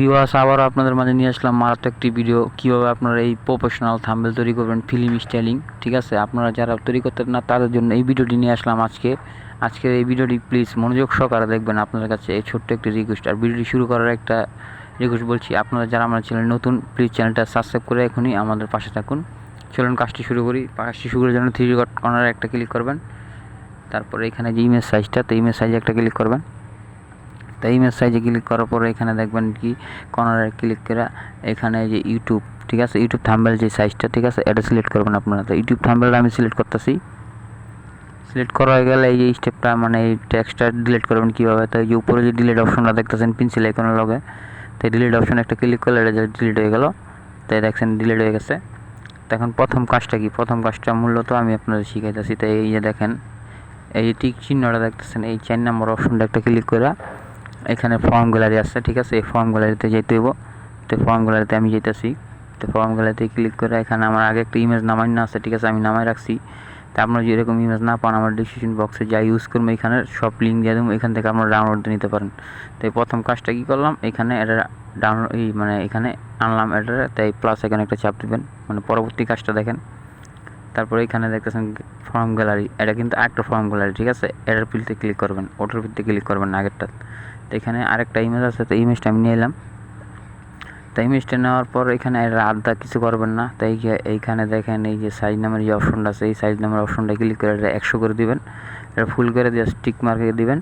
Viewers, আবারও আপনাদের মাঝে নিয়ে আসলাম মারাত্মক একটি ভিডিও, কীভাবে আপনারা এই প্রফেশনাল থাম্বনেল তৈরি করবেন ফিল্ম স্টাইলিং। ঠিক আছে, আপনারা যারা তৈরি করতেন না তাদের জন্য এই ভিডিওটি নিয়ে আসলাম আজকের এই ভিডিওটি প্লিজ মনোযোগ সহকারে দেখবেন। আপনাদের কাছে এই ছোট্ট একটি রিকোয়েস্ট, আর ভিডিওটি শুরু করার একটা রিকোয়েস্ট বলছি, আপনারা যারা আমার চ্যানেল নতুন প্লিজ চ্যানেলটা সাবস্ক্রাইব করে এখনই আমাদের পাশে থাকুন। চলুন কাজটি শুরু করি। কাজটি শুরু করার জন্য 3 ডট কর্নারে একটা ক্লিক করবেন, তারপরে এখানে যে ইমেজ সাইজটা, তো ইমেজ সাইজে একটা ক্লিক করবেন। তো ইমেজ সাইজে ক্লিক করার পরে এখানে দেখবেন কি কর্নারে ক্লিক করে এখানে যে ইউটিউব, ঠিক আছে, ইউটিউব থাম্বনেল যে সাইজটা, ঠিক আছে, এটা সিলেক্ট করবেন আপনারা। তো ইউটিউব থাম্বনেলটা আমি সিলেক্ট করতেছি। সিলেক্ট করা হয়ে গেলে এই যে স্টেপটা, মানে এই টেক্সটটা ডিলিট করবেন কীভাবে, তো এই যে উপরে যে ডিলিট অপশনটা দেখতেছেন পেন্সিল আইকনের লগে, তো ডিলিট অপশন একটা ক্লিক করলে এটা ডিলিট হয়ে গেল। তাই দেখছেন ডিলিট হয়ে গেছে। তো এখন প্রথম কাজটা কি, প্রথম কাজটা মূলত আমি আপনাদের শিখাইতেছি। তো এই যে দেখেন এই যে টিক চিহ্নটা দেখতেছেন, এই 4 নম্বর অপশনটা একটা ক্লিক করে এখানে ফর্ম গ্যালারি আছে, ঠিক আছে, এই ফর্ম গ্যালারিতে যেতে হইব। তো ফর্ম গ্যালারিতে আমি যেতেছি। তো ফর্ম গ্যালারিতে ক্লিক করে এখানে আমার আগে একটা ইমেজ নামাই না আছে, ঠিক আছে, আমি নামাই রাখছি। তো আপনারা যদি এরকম ইমেজ না পান, আমার ডিসক্রিপশন বক্সে যা ইউজ করবো এখানে সব লিঙ্ক দিয়ে দেবো, এখান থেকে আপনারা ডাউনলোড দিয়ে নিতে পারেন। তো এই প্রথম কাজটা কী করলাম, এখানে এটা ডাউনলোড মানে এখানে আনলাম এটা, তাই প্লাস এখানে একটা চাপ দিবেন, মানে পরবর্তী কাজটা দেখেন। তারপরে এখানে দেখতেছেন ফর্ম গ্যালারি, এটা কিন্তু আরেকটা ফর্ম গ্যালারি, ঠিক আছে, এটার পিলতে ক্লিক করবেন, ওটার পিলতে ক্লিক করবেন না আগেরটা। তো এখানে আরেকটা ইমেজ আছে, তো ইমেজটা আমি নিয়ে এলাম। তো ইমেজটা নেওয়ার পর এখানে আলাদা কিছু করবেন না। তাই এইখানে দেখেন এই যে সাইজ নামের যে অপশনটা আছে, এই সাইজ নামের অপশনটা ক্লিক করে এটা 100 করে দিবেন, এটা ফুল করে দিয়ে টিক মার্কে দিবেন।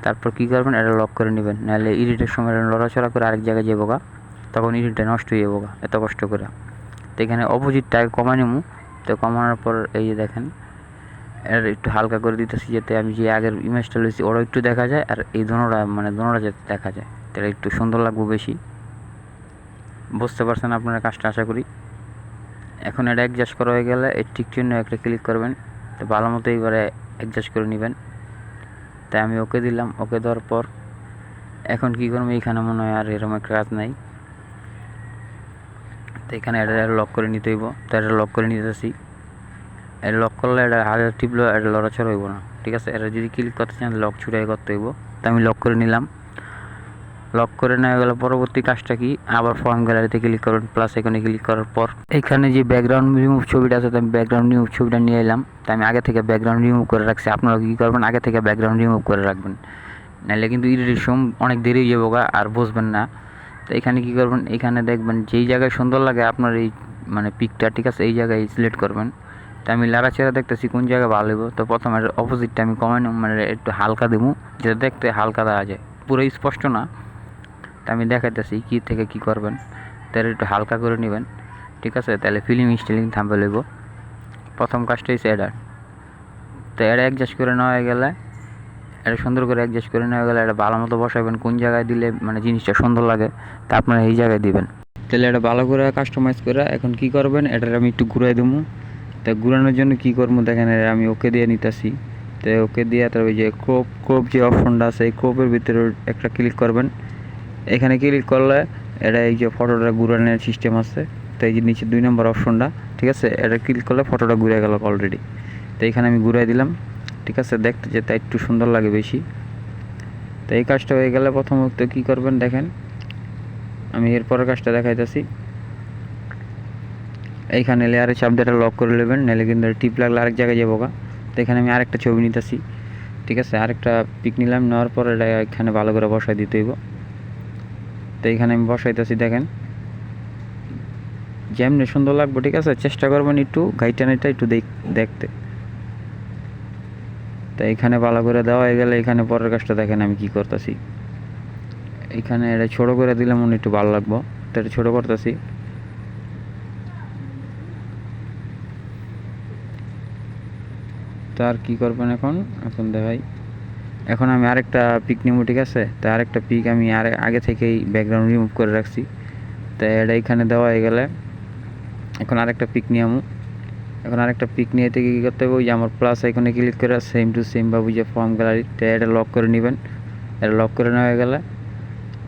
তারপর কী করবেন, এটা লক করে নেবেন, নাহলে এডিটের সময় লড়াচড়া করে আরেক জায়গায় যাবো গা, তখন এডিটটা নষ্ট হয়ে যাবো গা এত কষ্ট করে। তো এখানে অপোজিটটা কমাই নেবো। তো কমানোর পর এই যে দেখেন এর একটু হালকা করে দিতেছি, যাতে আমি যে আগের ইমেজটা লইছি ওরা একটু দেখা যায়, আর এই দোনোটা মানে দোনোটা যাতে দেখা যায়, তাহলে একটু সুন্দর লাগবে বেশি। বুঝতে পারছেন আপনারা কাজটা, আশা করি। এখন এটা অ্যাডজাস্ট করা হয়ে গেলে এই টিক চিহ্ন একটা ক্লিক করবেন। তো ভালো মতো এইবারে অ্যাডজাস্ট করে নেবেন। তাই আমি ওকে দিলাম। ওকে দেওয়ার পর এখন কী করবো, এইখানে মনে হয় আর এরকম একটা কাজ নাই। তো এখানে এটা লক করে নিতে হইব। তো এটা লক করে নিতেছি। এটা লক করলে এটা হাতে টিপলে এটা লড়াচড়া হইব না, ঠিক আছে। এটা যদি ক্লিক করতে চান লক ছুটাই করতে হইব। তো আমি লক করে নিলাম। লক করে নেওয়া গেলে পরবর্তী কাজটা কি, আবার ফর্ম গ্যালারিতে ক্লিক করবেন, প্লাস এখানে ক্লিক করার পর এখানে যে ব্যাকগ্রাউন্ড রিমুভ ছবিটা আছে, তো আমি ব্যাকগ্রাউন্ড রিমুভ ছবিটা নিয়ে এলাম। তো আমি আগে থেকে ব্যাকগ্রাউন্ড রিমুভ করে রাখছি, আপনারা কী করবেন, আগে থেকে ব্যাকগ্রাউন্ড রিমুভ করে রাখবেন, নাহলে কিন্তু এডিটের সময় অনেক দেরি হয়ে যাবো আর বুঝবেন না। তো এখানে কী করবেন, এখানে দেখবেন যেই জায়গায় সুন্দর লাগে আপনার এই মানে পিকটা, ঠিক আছে, এই জায়গায় সিলেক্ট করবেন। তো আমি লাড়াচাড়া দেখতেছি কোন জায়গায় ভালো হইব। তো প্রথমে অপোজিটটা আমি কমাই নেব, মানে একটু হালকা দেবো, যেটা দেখতে হালকা দেওয়া যায়, পুরো স্পষ্ট না। তো আমি দেখাইতেছি কী থেকে কী করবেন। তাহলে একটু হালকা করে নেবেন, ঠিক আছে, তাহলে ফিল্ম স্টাইলিং থাম্বনেল হইব। প্রথম কাজটা হচ্ছে এটা। তো এটা অ্যাডজাস্ট করে নেওয়া হয়ে গেলে, এটা সুন্দর করে অ্যাডজাস্ট করে নেওয়া গেলে এটা ভালো মতো বসাবেন, কোন জায়গায় দিলে মানে জিনিসটা সুন্দর লাগে তা আপনারা এই জায়গায় দিবেন। তাহলে এটা ভালো করে কাস্টমাইজ করে এখন কী করবেন, এটার আমি একটু ঘুরাই দেবো। তো ঘুরানোর জন্য কী করবো দেখেন, আমি ওকে দিয়ে নিতেছি। তো ওকে দিয়ে তারপরে যে ক্রপ যে অপশনটা আছে, এই ক্রপের ভিতরে একটা ক্লিক করবেন। এখানে ক্লিক করলে এটা এই যে ফটোটা ঘুরানোর সিস্টেম আছে। তো এই যে নিচে 2 নম্বর অপশনটা, ঠিক আছে, এটা ক্লিক করলে ফটোটা ঘুরে গেল অলরেডি। তো এখানে আমি ঘুরাই দিলাম, ঠিক আছে, দেখতে যেতে একটু সুন্দর লাগে বেশি। তো এই কাজটা হয়ে গেলে প্রথমত কী করবেন দেখেন, আমি এরপরের কাজটা দেখাইতেছি। এইখানে লেয়ারে চাপ দিয়ে লক করে নেবেন, নাহলে কিন্তু টিপ লাগলে আরেক জায়গায় যাবো গা। তো এখানে আমি আরেকটা ছবি নিতেছি, ঠিক আছে, আরেকটা পিক নিলাম। নেওয়ার পর এটা এখানে ভালো করে বসাই দিতে হইব। তো এইখানে আমি বসাইতেছি, দেখেন যেমনি সুন্দর লাগবে, ঠিক আছে, চেষ্টা করবেন একটু গাইটানিটা একটু দেখতে। তো এখানে ভালো করে দেওয়া হয়ে গেলে এখানে পরের কাজটা দেখেন আমি কি করতেছি। এখানে এটা ছোটো করে দিলে মনে একটু ভালো লাগবো, তো এটা ছোটো করতেছি। তো আর কী করবেন এখন দেখাই। এখন আমি আরেকটা পিক নিব, ঠিক আছে। তো আরেকটা পিক আমি আগে থেকেই ব্যাকগ্রাউন্ড রিমুভ করে রাখছি। তো এটা এখানে দেওয়া হয়ে গেলে এখন আরেকটা পিক নিয়ে আমু। এখন আরেকটা পিক নিয়ে থেকে কী করতে হবে, ওই যে আমার প্লাস এখানে ক্লিক করে সেম টু সেম বা ওই যে ফর্ম গ্যালারি, তো এটা লক করে নেবেন। এটা লক করে নেওয়া হয়ে গেলে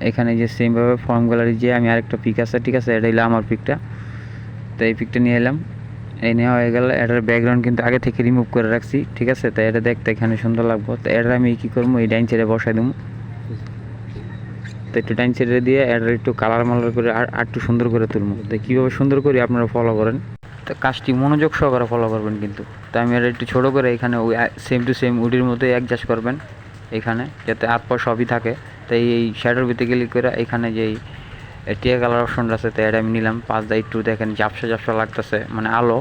এখানে যে সেমভাবে ফর্ম গ্যালারি যে আমি আরেকটা পিক আছে, ঠিক আছে, এটা হলো আমার পিকটা। তো এই পিকটা নিয়ে এলাম। এই নেওয়া হয়ে গেলে এটার ব্যাকগ্রাউন্ড কিন্তু আগে থেকে রিমুভ করে রাখছি, ঠিক আছে। তো এটা দেখতে এখানে সুন্দর লাগবো। তো এটা আমি কী করবো, এই ডাইন সাইডে বসাই দেবো। তো একটু টাইম ছেড়ে দিয়ে এটা একটু কালার মালার করে আর একটু সুন্দর করে তুলবো। তো কীভাবে সুন্দর করি আপনারা ফলো করেন, তো কাজটি মনোযোগ সহকারে ফলো করবেন কিন্তু। তো আমি এটা একটু ছোটো করে এখানে ওই সেম টু সেম উডির মতোই অ্যাডজাস্ট করবেন এখানে, যাতে হাত পা সবই থাকে। তাই এই শ্যাডোর ভিতরে ক্লিক করে এখানে যেই টিয়া কালার অপশনটা আছে, তো এটা আমি নিলাম। পাঁচ দা একটু দেখেন ঝাপসা ঝাপসা লাগতেছে, মানে আলো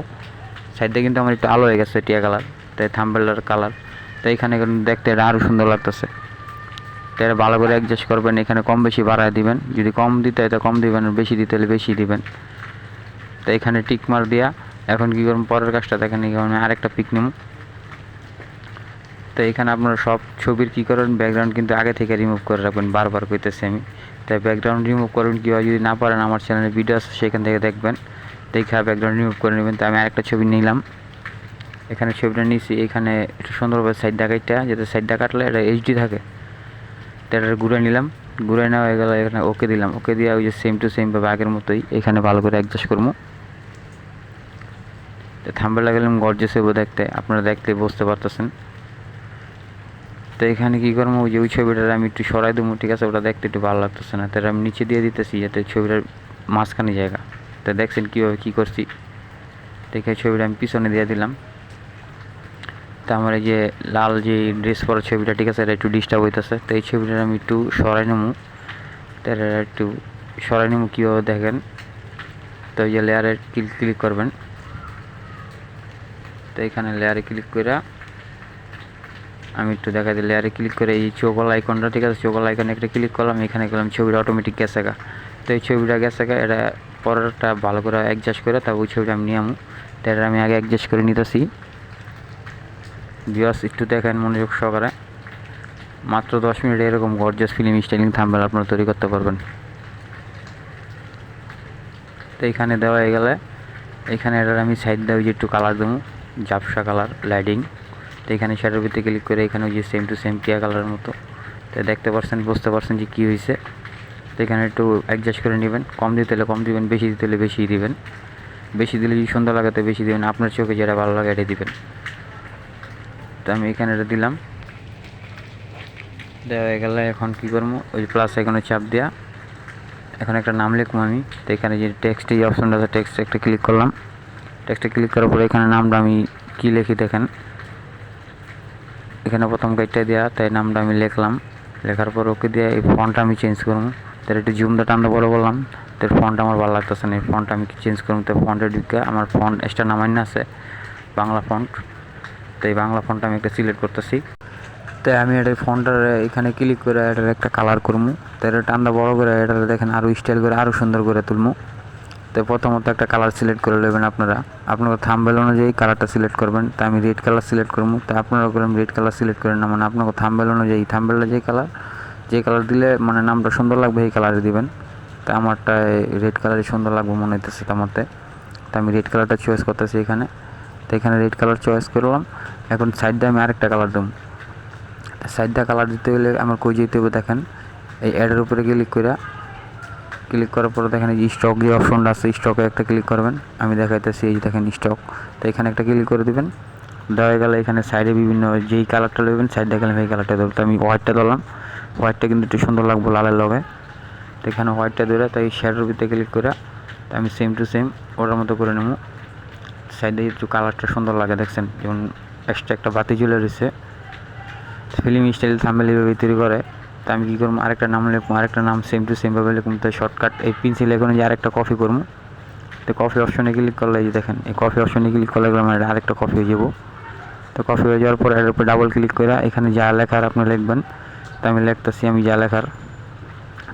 সাইডে কিন্তু আমার একটু আলো হয়ে গেছে টিয়া কালার, তাই থাম্বনেলের কালার। তো এখানে দেখতে এটা আরও সুন্দর লাগতেছে। তো এটা ভালো করে অ্যাডজাস্ট করবেন, এখানে কম বেশি বাড়ায় দিবেন, যদি কম দিতে হয় তো কম দিবেন, বেশি দিতে হলে বেশি দিবেন। তো এখানে টিক মার দিয়া এখন কী করুন, পরের কাজটা দেখেন। এখানে আরেকটা পিক নেব। তো এখানে আপনারা সব ছবির কী করেন, ব্যাকগ্রাউন্ড কিন্তু আগে থেকে রিমুভ করে রাখবেন, বারবার কইতেছি আমি। তাই ব্যাকগ্রাউন্ড রিমুভ করুন কীভাবে, যদি না পারেন আমার চ্যানেলে ভিডিও আছে সেখান থেকে দেখবেন, দেখে ব্যাকগ্রাউন্ড রিমুভ করে নেবেন। তো আমি আরেকটা ছবি নিলাম, এখানে ছবিটা নিয়েছি। এখানে একটু সুন্দরভাবে সাইড দেখাইটা, যাতে সাইডটা কাটলে এটা এইচডি থাকে। তো এটা ঘুরে নিলাম, ঘুরে নেওয়া হয়ে গেলে এখানে ওকে দিলাম। ওকে দিয়ে ওই যে সেম টু সেম ভাবে আগের মতোই এখানে ভালো করে অ্যাডজাস্ট করবো। তো থাম্বনেল লাগালাম গর্জিয়াস হইব দেখতে, আপনারা দেখতে বুঝতে পারতেছেন। তো এখানে কী করবো, ওই যে ওই ছবিটার আমি একটু সরাই দেবো, ঠিক আছে, ওটা দেখতে একটু ভালো লাগতেছে না, তাহলে আমি নিচে দিয়ে দিতেছি যাতে ছবিটার মাঝখানে জায়গা। তো দেখছেন কীভাবে কী করছি, দেখে ছবিটা আমি পিছনে দিয়ে দিলাম। তো আমার এই যে লাল যে ড্রেস পরা ছবিটা, ঠিক আছে, এটা একটু ডিস্টার্ব হইতেছে। তো এই ছবিটা আমি একটু সরাই নেবো। তো এটা একটু সরাই নেবো কীভাবে দেখেন। তো এই যে লেয়ারে ক্লিক করবেন। তো এখানে লেয়ারে ক্লিক করে আমি একটু দেখা দিই, লেয়ারে ক্লিক করে এই চোগল আইকনটা, ঠিক আছে, চোগল আইকনে একটা ক্লিক করলাম। এখানে গেলাম ছবিটা অটোমেটিক গেছে গা। তো এই ছবিটা গেছে গা, এটা পরেরটা ভালো করে অ্যাডজাস্ট করে তারপর ওই ছবিটা আমি নিয়ে আমু। তো এটা আমি আগে অ্যাডজাস্ট করে নিতেছি। ভিউয়ার্স একটু দেখেন মনোযোগ সহকারে, মাত্র 10 মিনিটে এরকম গর্জিয়াস ফিল্ম স্টাইলিং থাম্বনেল আপনারা তৈরি করতে পারবেন। তো এইখানে দেওয়া হয়ে গেলে এখানে এটার আমি সাইড দিয়ে ওই যে একটু কালার দেবো, ঝাপসা কালার লাইটিং। তো এখানে শ্যাডোর ভিতরে ক্লিক করে এখানে ওই যে সেম টু সেম টিয়া কালারের মতো। তো দেখতে পারছেন, বুঝতে পারছেন যে কী হয়েছে। তো এখানে একটু অ্যাডজাস্ট করে নেবেন, কম দিতে হলে কম দিবেন, বেশি দিতে হলে বেশি দিবেন। বেশি দিলে যদি সুন্দর লাগে তো বেশি দিবেন, আপনার চোখে যেটা ভালো লাগে এটা দিবেন। তো আমি এখানে এটা দিলাম, দেওয়া হয়ে গেলে এখন কী করবো, ওই প্লাস এখানে চাপ দেওয়া এখন একটা নাম লিখবো আমি। তো এখানে যে টেক্সট এই অপশনটা আছে, টেক্সট একটা ক্লিক করলাম। টেক্সটে ক্লিক করার পরে এখানে নামটা আমি কী লিখি দেখেন, এখানে প্রথম গাইডটা দেওয়া, তাই নামটা আমি লিখলাম। লেখার পর ওকে দিয়ে এই ফন্টটা আমি চেঞ্জ করবো। তার একটু জুমটা টানতে বড় বললাম, তো ফন্ট আমার ভালো লাগতেছে না, এই ফন্টটা আমি চেঞ্জ করবো। তো ফন্টের দিকে আমার ফন্ট এক্সট্রা নামান্য আছে বাংলা ফন্ট, তো এই বাংলা ফন্টটা আমি একটা সিলেক্ট করতেছি। তাই আমি এটা ফন্টটার এখানে ক্লিক করে এটার একটা কালার করবো। তো এটা টানটা বড় করে এটা দেখেন আরও স্টাইল করে আরও সুন্দর করে তুলবো। তো প্রথমত একটা কালার সিলেক্ট করে নেবেন আপনারা, আপনার থাম্বনেল অনুযায়ী কালারটা সিলেক্ট করবেন। তো আমি রেড কালার সিলেক্ট করবো। তো আপনারা করেন রেড কালার সিলেক্ট করেন না, মানে আপনার থাম্বনেল অনুযায়ী থাম্বনেলের যে কালার দিলে মানে নামটা সুন্দর লাগবে এই কালারে দিবেন। তো আমারটা রেড কালারই সুন্দর লাগবে মনে হইতেছে আমারতে। তো আমি রেড কালারটা চয়েস করতেছি এখানে। তো এখানে রেড কালার চয়েস করলাম। এখন সাইড দিয়ে আমি আরেকটা কালার দেবো। সাইড দিয়ে কালার দিতে হলে আমার কই যেতে হবে দেখেন, এই অ্যাডের উপরে ক্লিক করার পরে দেখেন এই যে স্টক যে অপশনটা আছে, স্টকে একটা ক্লিক করবেন। আমি দেখাইতেছি, এই যে দেখেন স্টক। তো এখানে একটা ক্লিক করে দেবেন। দেওয়া গেলে এখানে সাইডে বিভিন্ন যেই কালারটা নেবেন সাইড দেখালাম এই কালারটা দেবো। তো আমি হোয়াইটটা দিলাম, হোয়াইটটা কিন্তু একটু সুন্দর লাগবে লালের লগে। তো এখানে হোয়াইটটা ধরে তাই শ্যাডোর ভিতরে ক্লিক করে তো আমি সেম টু সেম ওটার মতো করে নেবো। সাইডে একটু কালারটা সুন্দর লাগে দেখছেন, যেমন এক্সট্রা একটা বাতি জ্বলে রয়েছে। ফিল্ম স্টাইল থাম্বনেল এইভাবে তৈরি করে। তো আমি কী করবো, আরেকটা নাম লিখবো, আরেকটা নাম সেম টু সেমভাবে লিখবো। তো শর্টকাট এই পেন্সিল এখানে যে আরেকটা কপি করবো। তো কপি অপশনে ক্লিক করলে এই যে দেখেন এই কপি অপশনে ক্লিক করলে আমার আরেকটা কপি হয়ে যাবো। তো কপি হয়ে যাওয়ার পর এর উপর ডাবল ক্লিক করে এখানে যা লেখার আপনি লিখবেন। তো আমি লিখতেছি আমি যা লেখার।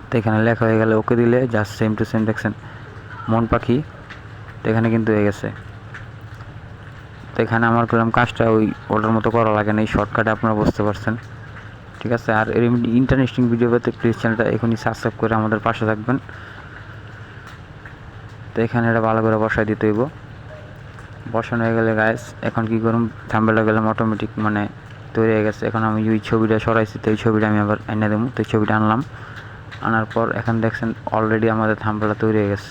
তো এখানে লেখা হয়ে গেলে ওকে দিলে জাস্ট সেম টু সেম দেখছেন মন পাখি। তো এখানে কিন্তু হয়ে গেছে। তো এখানে আমার করলাম কাজটা ওই ওটার মতো করা লাগে না, এই শর্টকাটে আপনারা বুঝতে পারছেন, ঠিক আছে। আর এরকম ইন্টারেস্টিং ভিডিও পেতে প্লিজ চ্যানেলটা এখনই সাবস্ক্রাইব করে আমাদের পাশে থাকবেন। তো এখানে এটা ভালো করে বসাই দিতে হইব। বসানো হয়ে গেলে গাইস এখন কী করুন, থাম্বনেলটা গেলাম অটোমেটিক মানে তৈরি হয়ে গেছে। এখন আমি ওই ছবিটা সরাইছি, তো এই ছবিটা আমি আবার এনে দেবো। তো এই ছবিটা আনার পর এখন দেখছেন অলরেডি আমাদের থাম্বনেলটা তৈরি হয়ে গেছে।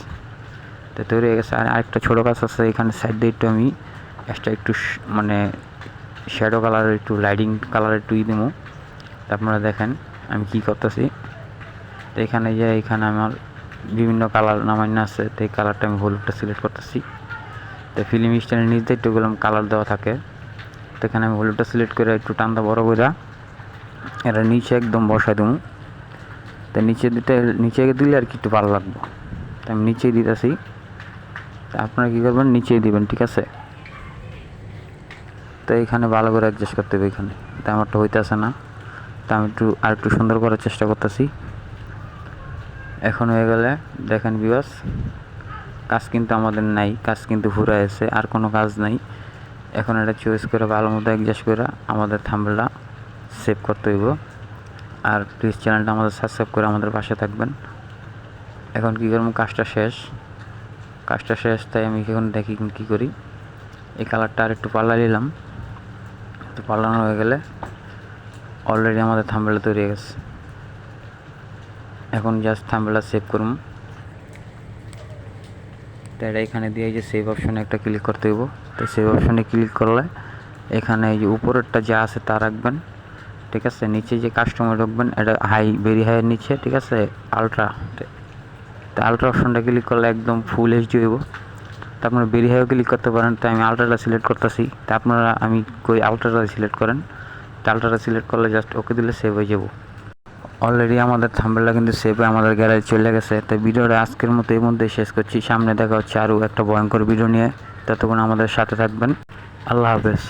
তো তৈরি হয়ে গেছে। আর আরেকটা ছোটো কাজ আছে, এখানে সাইড দিয়ে একটু আমি এক্সট্রা একটু মানে শ্যাডো কালারের একটু লাইটিং কালারের একটু দেবো। আপনারা দেখেন আমি কী করতেছি। তো এখানে আমার বিভিন্ন কালার নামান্য আছে, তো এই কালারটা আমি হলুদটা সিলেক্ট করতেছি। তো ফিল্ম স্টাইলের নিচে একটু কালার দেওয়া থাকে, তো এখানে আমি হলুদটা সিলেক্ট করে একটু টান্দা বড় করে এটা নিচে একদম বসাই দেবো। তো নিচে দিলে আর কি একটু ভালো লাগবে, তো আমি নিচেই দিতেছি। তো আপনারা কী করবেন, নিচেই দিবেন, ঠিক আছে। তো এখানে ভালো করে অ্যাডজাস্ট করতে হবে এখানে, তো আমারটা হইতেছে না, তো আমি আরেকটু সুন্দর করার চেষ্টা করতেছি। এখন হয়ে গেলে দেখেন ভিউয়ার্স, কাজ কিন্তু আমাদের নাই, কাজ কিন্তু ফুরে আছে, আর কোনো কাজ নাই। এখন এটা চয়েস করে ভালো মতো অ্যাডজাস্ট করে আমাদের থাম্বনেলটা সেভ করতে হইব। আর প্লিজ চ্যানেলটা আমাদের সাবস্ক্রাইব করে আমাদের পাশে থাকবেন। এখন কী করবো, কাজটা শেষ, তাই আমি এখন দেখি কী করি। এই কালারটা আর একটু পাল্লা নিলাম, তো পাল্লানো হয়ে গেলে অলরেডি আমাদের থাম্বনেল তৈরি হয়ে গেছে। এখন জাস্ট থাম্বনেলটা সেভ করুন। তো এটা এখানে দিয়ে যে সেভ অপশনে একটা ক্লিক করতে হইব। তো সেভ অপশনে ক্লিক করলে এখানে এই যে উপরেরটা যা আছে তা রাখবেন, ঠিক আছে। নিচে যে কাস্টমার রাখবেন এটা ভেরি হাইয়ের নিচে, ঠিক আছে, আলট্রা। তো আলট্রা অপশনটা ক্লিক করলে একদম ফুল এইচডি হইব। তো আপনারা ভেরি হাইও ক্লিক করতে পারেন, তো আমি আলট্রাটা সিলেক্ট করতেছি। তো আপনারা আলট্রাটা সিলেক্ট করেন। তো আলট্রাটা সিলেক্ট করলে জাস্ট ওকে দিলে সেভ হয়ে যাব। অলরেডি আমাদের থাম্বনেলটা কিন্তু সেভ হয়ে আমাদের গ্যালারি চলে গেছে। তো ভিডিওটা আজকের মতো এই মধ্যে শেষ করছি। সামনে দেখা হচ্ছে আরও একটা ভয়ঙ্কর ভিডিও নিয়ে। ততক্ষণ আমাদের সাথে থাকবেন। আল্লাহ হাফেজ।